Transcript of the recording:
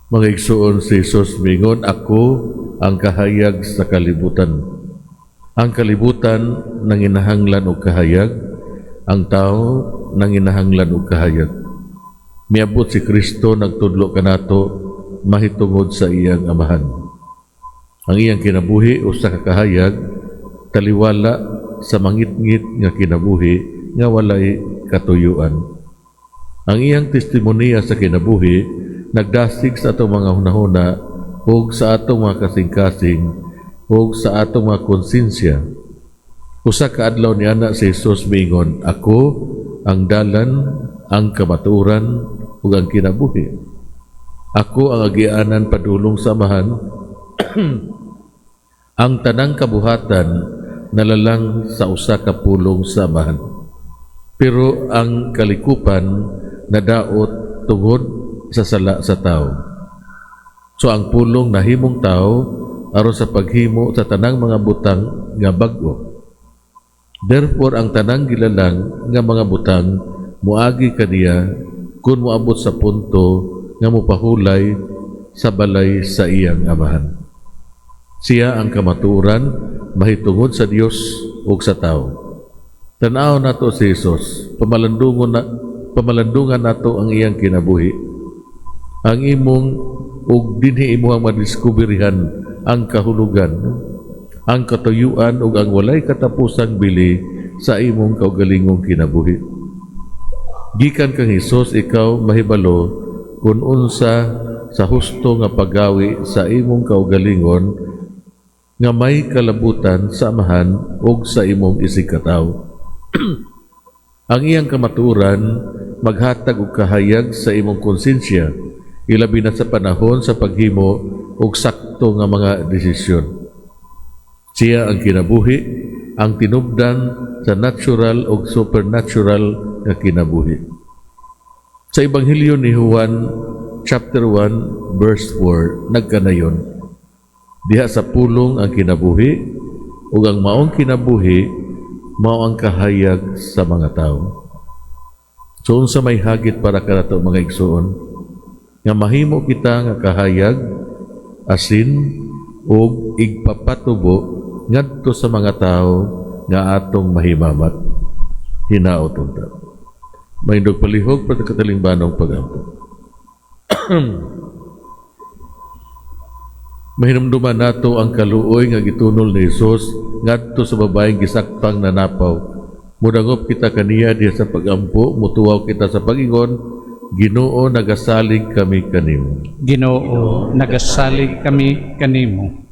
Mga igsuon si Jesus mingon, ako ang kahayag sa kalibutan. Ang kalibutan nanginahanglan og kahayag, ang tao nanginahanglan og kahayag. Miabot si Kristo nagtudlo kanato mahitungod sa iyang amahan. Ang iyang kinabuhi usa ka kahayag taliwala sa mangitngit nga kinabuhi nga walay katuyuan. Ang iyang testimonya sa kinabuhi nagdasig sa atong mga hunahuna ug sa atong mga kasing-kasing ug sa atong mga konsensya. Usa ka adlaw ni ana si Jesus miingon, ako ang dalan, ang kamatuoran ug ang kinabuhi. Ako ang agianan padulong sa amahan. Ang tanang kabuhatan nalalang sa usa ka pulong sa amahan. Pero ang kalikupan nadaot tungod sa sala sa tao. So ang pulong nahimong tao aron sa paghimo sa tanang mga butang nga bag-o. Therefore ang tanang gilalang nga mga butang muagi kaniya kung moabot sa punto nga mopahulay sa balay sa iyang amahan. Siya ang kamatuoran mahitungod sa Dios ug sa tao. Tan-aw nato si Jesus, pamalandungan nato ang iyang kinabuhi. Ang imong ug dinhi imong madiskubrihan ang kahulugan, ang katuyuan ug ang walay katapusang bili sa imong kaugalingong kinabuhi. Gikan kang Hesus ikaw mahibalo kung unsa sa husto nga paggawi sa imong kaugalingon nga may kalabutan sa amahan ug sa imong isigkatawo. Ang iyang kamatuoran maghatag og kahayag sa imong konsensya, ilabi na sa panahon sa paghimo og sakto nga mga desisyon. Siya ang kinabuhi, ang tinubdan sa natural o supernatural nga kinabuhi. Sa Ebanghelyo ni Juan, chapter 1, verse 4, nagkanayon, diha sa pulong ang kinabuhi, ug ang maong kinabuhi, mao ang kahayag sa mga tao. So, unsa may hagit para kanato mga igsuon, nga mahimo kita nga kahayag, asin, ug igpapatubo ngadto sa mga tao nga atong mahimamat. Hinaot unta. Maindog palihog para katalingbanong pag-ampo. Mahinumduman nato ang kaluoy nga gitunol ni Jesus ngadto sa babaeng gisakpang nanapaw. Mudangop kita kaniya diha sa pag-ampo, mutuwaw kita sa pag-ingon, Ginoo nagasalig kami kanimo. Ginoo nagasalig kami kanimo.